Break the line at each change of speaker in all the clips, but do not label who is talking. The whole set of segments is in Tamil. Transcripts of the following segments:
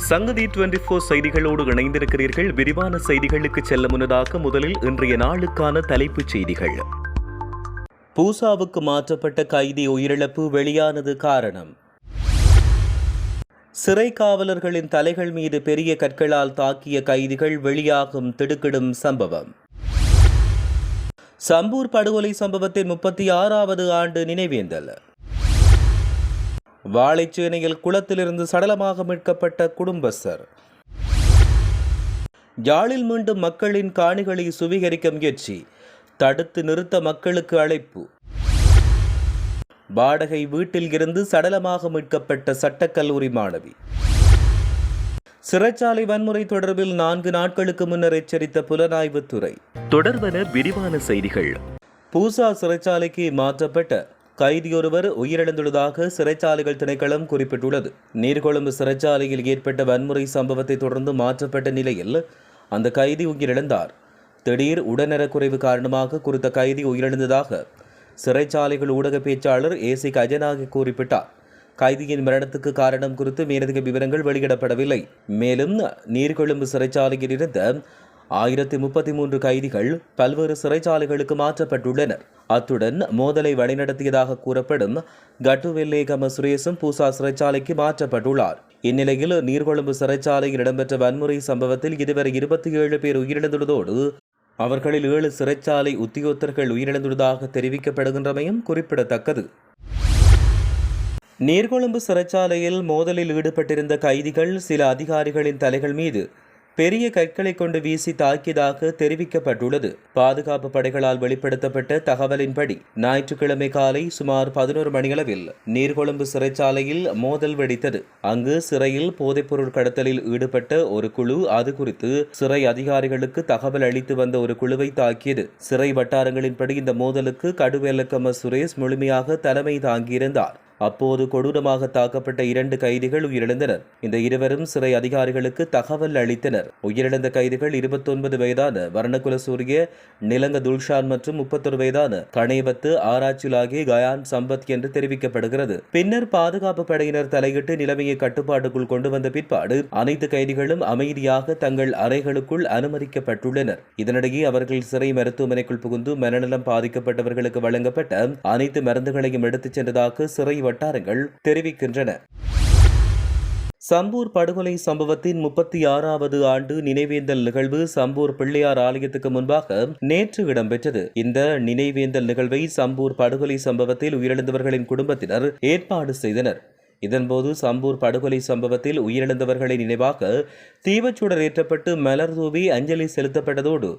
சங்கதி 24 செய்திகளோடு இணைந்திருக்கிறீர்கள். விரிவான செய்திகளுக்கு செல்ல முன்னதாக முதலில் இன்றைய நாளுக்கான தலைப்புச் செய்திகள். பூசாவுக்கு மாற்றப்பட்ட கைதி உயிரிழப்பு வெளியானது காரணம். சிறை காவலர்களின் தலைகள் மீது பெரிய கற்களால் தாக்கிய கைதிகள் வெளியாகும் திடுக்கிடும் சம்பவம். சம்பூர் படுகொலை சம்பவத்தின் 36வது ஆண்டு நினைவேந்தல். வாழைச்சேனையில் குளத்திலிருந்து சடலமாக மீட்கப்பட்ட குடும்பஸ்தர். யாழில் மீண்டும் மக்களின் காணிகளை சுவீகரிக்க முயற்சி, தடுத்து நிறுத்த மக்களுக்கு அழைப்பு. வாடகை வீட்டில் இருந்து சடலமாக மீட்கப்பட்ட சட்டக்கல்லூரி மாணவி. சிறைச்சாலை வன்முறை தொடர்பில் 4 நாட்களுக்கு முன்னர் எச்சரித்த புலனாய்வுத்துறை. தொடர்பன விரிவான செய்திகள். பூசா சிறைச்சாலைக்கு மாற்றப்பட்ட கைதியொருவர் உயிரிழந்துள்ளதாக சிறைச்சாலைகள் திணைக்களம் குறிப்பிட்டுள்ளது. நீர்கொழும்பு சிறைச்சாலையில் ஏற்பட்ட வன்முறை சம்பவத்தை தொடர்ந்து மாற்றப்பட்ட நிலையில் அந்த கைதி உயிரிழந்தார். திடீர் உடல்நலக்குறைவு காரணமாக குறித்த கைதி உயிரிழந்ததாக சிறைச்சாலைகள் ஊடக பேச்சாளர் ஏசி கஜனாகி குறிப்பிட்டார். கைதியின் மரணத்துக்கு காரணம் குறித்து மேலதிக விவரங்கள் வெளியிடப்படவில்லை. மேலும் நீர்கொழும்பு சிறைச்சாலையில் இருந்த 1033 கைதிகள் பல்வேறு சிறைச்சாலைகளுக்கு மாற்றப்பட்டுள்ளனர். அத்துடன் மோதலை வழிநடத்தியதாக கூறப்படும் கட்டுவெல்லேகம சுரேசும் பூசா சிறைச்சாலைக்கு மாற்றப்பட்டுள்ளார். இந்நிலையில் நீர்கொழும்பு சிறைச்சாலையில் இடம்பெற்ற வன்முறை சம்பவத்தில் இதுவரை 27 பேர் உயிரிழந்துள்ளதோடு அவர்களில் 7 சிறைச்சாலை உத்தியோகத்தர்கள் உயிரிழந்துள்ளதாக தெரிவிக்கப்படுகின்றமையும் குறிப்பிடத்தக்கது. நீர்கொழும்பு சிறைச்சாலையில் மோதலில் ஈடுபட்டிருந்த கைதிகள் சில அதிகாரிகளின் தலைகள் மீது பெரிய கற்களை கொண்டு வீசி தாக்கியதாக தெரிவிக்கப்பட்டுள்ளது. பாதுகாப்பு படைகளால் வெளிப்படுத்தப்பட்ட தகவலின்படி ஞாயிற்றுக்கிழமை காலை சுமார் 11 மணியளவில் நீர்கொழும்பு சிறைச்சாலையில் மோதல் வெடித்தது. அங்கு சிறையில் போதைப்பொருள் கடத்தலில் ஈடுபட்ட ஒரு குழு அது குறித்து சிறை அதிகாரிகளுக்கு தகவல் அளித்து வந்த ஒரு குழுவை தாக்கியது. சிறை வட்டாரங்களின்படி இந்த மோதலுக்கு கடுவெல்லக்கம சுரேஷ் முழுமையாக தலைமை தாங்கியிருந்தார். அப்போது கொடூரமாக தாக்கப்பட்ட 2 கைதிகள் உயிரிழந்தனர். இந்த இருவரும் சிறை அதிகாரிகளுக்கு தகவல் அளித்தனர். உயிரிழந்த கைதிகள் 29 வயதான வர்ணகுல சூரிய நிலங்க துல்ஷான் மற்றும் 31 வயதான கணேபத்து ஆராய்ச்சிலாகிய கயான் சம்பத் என்று தெரிவிக்கப்படுகிறது. பின்னர் பாதுகாப்பு படையினர் தலையிட்டு நிலைமையை கட்டுப்பாட்டுக்குள் கொண்டு வந்த பிற்பாடு அனைத்து கைதிகளும் அமைதியாக தங்கள் அறைகளுக்குள் அனுமதிக்கப்பட்டுள்ளனர். இதனிடையே அவர்கள் சிறை மருத்துவமனைக்குள் புகுந்து மனநலம் பாதிக்கப்பட்டவர்களுக்கு வழங்கப்பட்ட அனைத்து மருந்துகளையும் எடுத்துச் சென்றதாக சிறை வட்டாரங்கள் தெரிவிக்கின்றன. சம்பூர் படுகொலை சம்பவத்தின் 36வது ஆண்டு நினைவேந்தல் நிகழ்வு சம்பூர் பிள்ளையார் ஆலயத்துக்கு முன்பாக நேற்று இடம்பெற்றது. இந்த நினைவேந்தல் நிகழ்வை சம்பூர் படுகொலை சம்பவத்தில் உயிரிழந்தவர்களின் குடும்பத்தினர் ஏற்பாடு செய்தனர். இதன்போது சம்பூர் படுகொலை சம்பவத்தில் உயிரிழந்தவர்களின் நினைவாக தீவச்சுடர் ஏற்றப்பட்டு மலர் தூவி அஞ்சலி செலுத்தப்பட்டதோடு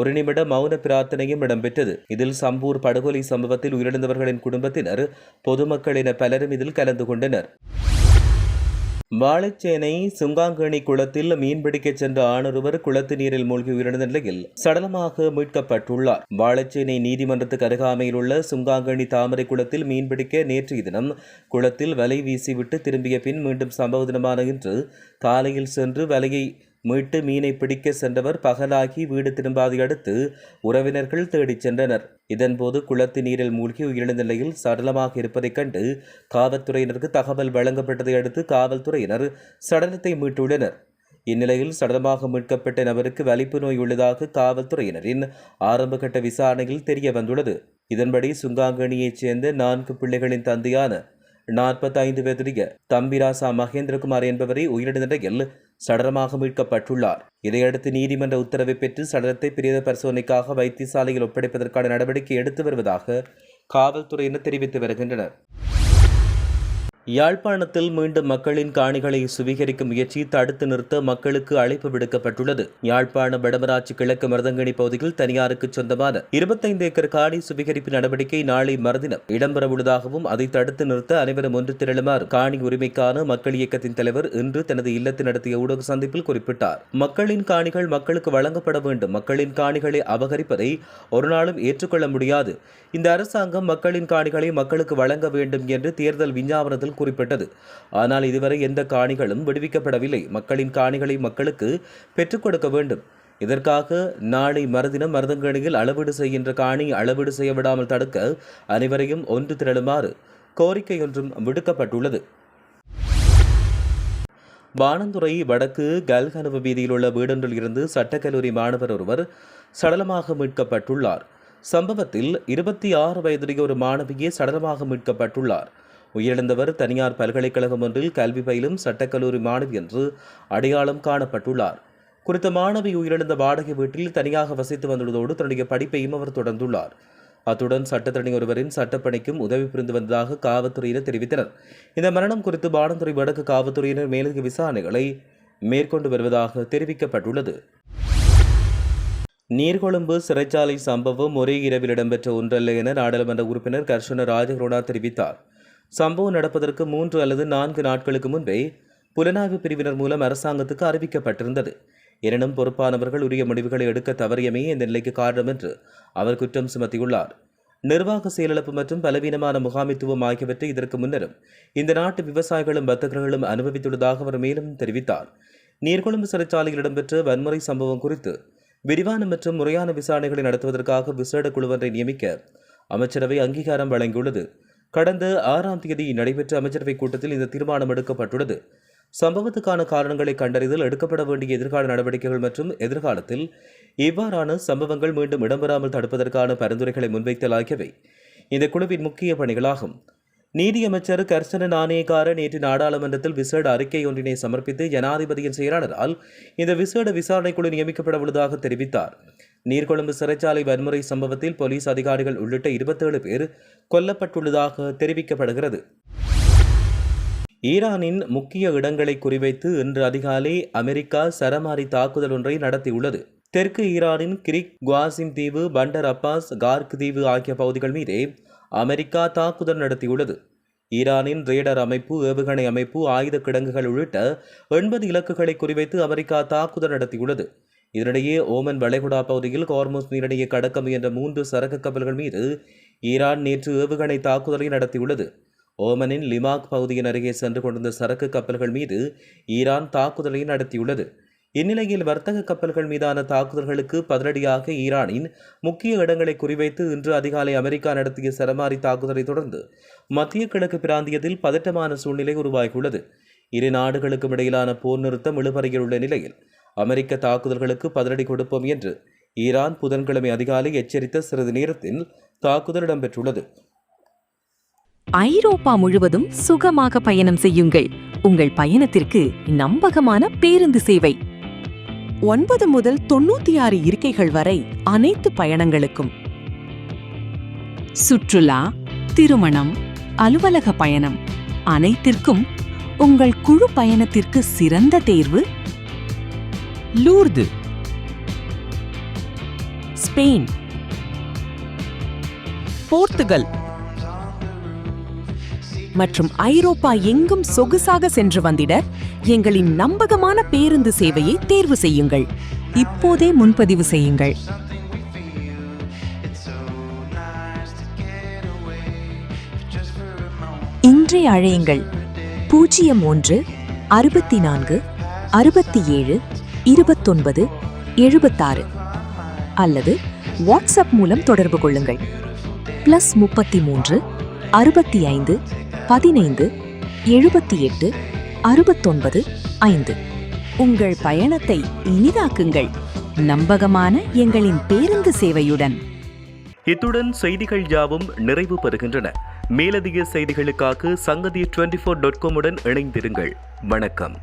1 நிமிட மௌன பிரார்த்தனையும் இடம்பெற்றது. இதில் சம்பூர் படுகொலை சம்பவத்தில் உயிரிழந்தவர்களின் குடும்பத்தினர், பொதுமக்கள் என பலரும் இதில் கலந்து கொண்டனர். வாழைச்சேனை சுங்காங்கேணி குளத்தில் மீன்பிடிக்க சென்ற ஆணொருவர் குளத்து நீரில் மூழ்கி உயிரிழந்த நிலையில் சடலமாக மீட்கப்பட்டுள்ளார். வாழைச்சேனை நீதிமன்றத்துக்கு அருகாமையில் உள்ள சுங்காங்கேணி தாமரை குளத்தில் மீன்பிடிக்க நேற்றைய தினம் குளத்தில் வலை வீசிவிட்டு திரும்பிய பின் மீண்டும் சம்பவ தினமான இன்று காலையில் சென்று வலையை மீட்டு மீனை பிடிக்க சென்றவர் பகலாகி வீடு திரும்பாதை அடுத்து உறவினர்கள் தேடிச் சென்றனர். இதன்போது குளத்து நீரில் மூழ்கி உயிரிழந்த நிலையில் சடலமாக இருப்பதைக் கண்டு காவல்துறையினருக்கு தகவல் வழங்கப்பட்டதை அடுத்து காவல்துறையினர் சடலத்தை மீட்டுள்ளனர். இந்நிலையில் சடலமாக மீட்கப்பட்ட நபருக்கு வலிப்பு நோய் உள்ளதாக காவல்துறையினரின் ஆரம்பகட்ட விசாரணையில் தெரிய வந்துள்ளது. இதன்படி சுங்காங்கேணியைச் சேர்ந்த 4 பிள்ளைகளின் தந்தையான 45 வயதுடைய தம்பிராசா மகேந்திரகுமார் என்பவரை உயிரிழந்த நிலையில் சடலமாக மீட்கப்பட்டுள்ளார். இதையடுத்து நீதிமன்ற உத்தரவை பெற்று சடலத்தை பிரேத பரிசோதனைக்காக வைத்தியசாலையில் ஒப்படைப்பதற்கான நடவடிக்கை எடுத்து வருவதாக காவல்துறையினர் தெரிவித்து வருகின்றனர். யாழ்ப்பாணத்தில் மீண்டும் மக்களின் காணிகளை சுவீகரிக்கும் முயற்சி தடுத்து நிறுத்த மக்களுக்கு அழைப்பு விடுக்கப்பட்டுள்ளது. யாழ்ப்பாண வடமராட்சி கிழக்கு மருதங்கணி பகுதியில் தனியாருக்கு சொந்தமான 25 ஏக்கர் காணி சுவீகரிப்பு நடவடிக்கை நாளை மறுதினம் இடம்பெறவுள்ளதாகவும் அதை தடுத்து நிறுத்த அனைவரும் ஒன்று திரளுமாறு காணி உரிமைக்கான மக்கள் இயக்கத்தின் தலைவர் இன்று தனது இல்லத்தில் நடத்திய ஊடக சந்திப்பில் குறிப்பிட்டார். மக்களின் காணிகள் மக்களுக்கு வழங்கப்பட வேண்டும். மக்களின் காணிகளை அபகரிப்பதை ஒரு நாளும் ஏற்றுக்கொள்ள முடியாது. இந்த அரசாங்கம் மக்களின் காணிகளை மக்களுக்கு வழங்க வேண்டும் என்று தேர்தல் விஞ்ஞாபனத்தில் குறிப்பிட்டது. ஆனால் இதுவரை எந்த காணிகளும் விடுவிக்கப்படவில்லை. மக்களின் காணிகளை மக்களுக்கு பெற்றுக் கொடுக்க வேண்டும். இதற்காக நாளை மறுதினம் மருதங்கணியில் அளவீடு செய்கின்ற காணி அளவீடு செய்ய விடாமல் தடுக்க அனைவரையும் ஒன்று திரளுமாறு கோரிக்கை ஒன்றும் விடுக்கப்பட்டுள்ளது. பாணந்துறை வடக்கு கல்கனவு வீதியில் உள்ள வீடொன்றில் இருந்து சட்டக்கல்லூரி மாணவர் ஒருவர் சடலமாக மீட்கப்பட்டுள்ளார். சம்பவத்தில் 26 வயதுடைய ஒரு மாணவியே சடலமாக மீட்கப்பட்டுள்ளார். உயிரிழந்தவர் தனியார் பல்கலைக்கழகம் ஒன்றில் கல்வி பயிலும் சட்டக்கல்லூரி மாணவி என்று அடையாளம் காணப்பட்டுள்ளார். குறித்த மாணவி உயிரிழந்த வாடகை வீட்டில் தனியாக வசித்து வந்துள்ளதோடு தன்னுடைய படிப்பையும் அவர் தொடர்ந்துள்ளார். அத்துடன் சட்டத்தரணி ஒருவரின் சட்டப்பணிக்கும் உதவி புரிந்து வந்ததாக காவல்துறையினர் தெரிவித்தனர். இந்த மரணம் குறித்து பாணந்துறை வடக்கு காவல்துறையினர் மேலதிக விசாரணைகளை மேற்கொண்டு வருவதாக தெரிவிக்கப்பட்டுள்ளது. நீர்கொழும்பு சிறைச்சாலை சம்பவம் ஒரே இரவில் இடம்பெற்ற ஒன்றல்ல என நாடாளுமன்ற உறுப்பினர் கர்ஷன ராஜகுருணா தெரிவித்தார். சம்பவம் நடப்பதற்கு 3 அல்லது 4 நாட்களுக்கு முன்பே புலனாய்வு பிரிவினர் மூலம் அரசாங்கத்துக்கு அறிவிக்கப்பட்டிருந்தது. எனினும் பொறுப்பானவர்கள் உரிய முடிவுகளை எடுக்க தவறியமே இந்த நிலைக்கு காரணம் என்று அவர் குற்றம் சுமத்தியுள்ளார். நிர்வாக செயலிழப்பு மற்றும் பலவீனமான முகாமித்துவம் ஆகியவற்றை இதற்கு முன்னரும் இந்த நாட்டு விவசாயிகளும் வர்த்தகர்களும் அனுபவித்துள்ளதாக அவர் மேலும் தெரிவித்தார். நீர்கொழும்பு சிறைச்சாலையில் இடம்பெற்ற வன்முறை சம்பவம் குறித்து விரிவான மற்றும் முறையான விசாரணைகளை நடத்துவதற்காக விசேட குழுவொன்றை நியமிக்க அமைச்சரவை அங்கீகாரம் வழங்கியுள்ளது. கடந்த 6ஆம் தேதி நடைபெற்ற அமைச்சரவை கூட்டத்தில் இந்த தீர்மானம் எடுக்கப்பட்டுள்ளது. சம்பவத்துக்கான காரணங்களை கண்டறிதல், எடுக்கப்பட வேண்டிய எதிர்கால நடவடிக்கைகள் மற்றும் எதிர்காலத்தில் இவ்வாறான சம்பவங்கள் மீண்டும் இடம்பெறாமல் தடுப்பதற்கான பரிந்துரைகளை முன்வைத்தல் ஆகியவை இந்த குழுவின் முக்கிய பணிகளாகும். நீதியமைச்சர் கர்சன நாணயக்கார நேற்று நாடாளுமன்றத்தில் விசேட அறிக்கை ஒன்றினை சமர்ப்பித்து ஜனாதிபதியின் செயலாளரால் இந்த விசேட விசாரணை குழு நியமிக்கப்பட உள்ளதாக தெரிவித்தார். நீர்கொழும்பு சிறைச்சாலை வன்முறை சம்பவத்தில் போலீஸ் அதிகாரிகள் உள்ளிட்ட 27 பேர் கொல்லப்பட்டுள்ளதாக தெரிவிக்கப்படுகிறது. ஈரானின் முக்கிய இடங்களை குறிவைத்து இன்று அதிகாலை அமெரிக்கா சரமாரி தாக்குதல் ஒன்றை நடத்தியுள்ளது. தெற்கு ஈரானின் கிரிக், குவாசிம் தீவு, பண்டர் அப்பாஸ், கார்க் தீவு ஆகிய பகுதிகள் மீதே அமெரிக்கா தாக்குதல் நடத்தியுள்ளது. ஈரானின் ரேடர் அமைப்பு, ஏவுகணை அமைப்பு, ஆயுத கிடங்குகள் உள்ளிட்ட 80 இலக்குகளை குறிவைத்து அமெரிக்கா தாக்குதல் நடத்தியுள்ளது. இதனிடையே ஓமன் வளைகுடா பகுதியில் ஹார்முஸ் நீரிணையை கடக்க முயன்ற 3 சரக்கு கப்பல்கள் மீது ஈரான் நேற்று ஏவுகணை தாக்குதலை நடத்தியுள்ளது. ஓமனின் லிமாக் பகுதியின் அருகே சென்று கொண்டிருந்த சரக்கு கப்பல்கள் மீது ஈரான் தாக்குதலை நடத்தியுள்ளது. இந்நிலையில் வர்த்தக கப்பல்கள் மீதான தாக்குதல்களுக்கு பதிலடியாக ஈரானின் முக்கிய இடங்களை குறிவைத்து இன்று அதிகாலை அமெரிக்கா நடத்திய சரமாரி தாக்குதலை தொடர்ந்து மத்திய கிழக்கு பிராந்தியத்தில் பதட்டமான சூழ்நிலை உருவாகியுள்ளது. இரு நாடுகளுக்கும் இடையிலான போர் நிறுத்தம் இழுபறியில் உள்ள நிலையில் அமெரிக்க தாக்குதல்களுக்கு பதிலடி கொடுப்போம் என்று ஈரான் புதன்கிழமை அதிகாலை எச்சரித்த சிறிது நேரத்தில் தாக்குதல் இடம்பெற்றுள்ளது.
ஐரோப்பா முழுவதும் சுகமாக பயணம் செய்யுங்கள். உங்கள் பயணத்திற்கு நம்பகமான பேருந்து சேவை. 9 முதல் 96 இருக்கைகள் வரை அனைத்து பயணங்களுக்கும். சுற்றுலா, திருமணம், அலுவலக பயணம் அனைத்திற்கும் உங்கள் குழு பயணத்திற்கு சிறந்த தேர்வு லூர்து, ஸ்பெயின், போர்த்துகல் மற்றும் ஐரோப்பா எங்கும் சொகுசாக சென்று வந்திட எங்களின் நம்பகமான பேருந்து சேவையை தேர்வு செய்யுங்கள். இப்போதே முன்பதிவு செய்யுங்கள். இன்றே அழையுங்கள் 01 64 67 29 76 அல்லது வாட்ஸ்அப் மூலம் தொடர்பு கொள்ளுங்கள். +33 65 15 78 69 5. உங்கள் பயணத்தை இனிதாக்குங்கள் நம்பகமான எங்களின் பேருந்து சேவையுடன்.
இத்துடன் செய்திகள் யாவும் நிறைவு பெறுகின்றன. மேலதிக செய்திகளுக்காக சங்கதி 24.com உடன் இணைந்திருங்கள். வணக்கம்.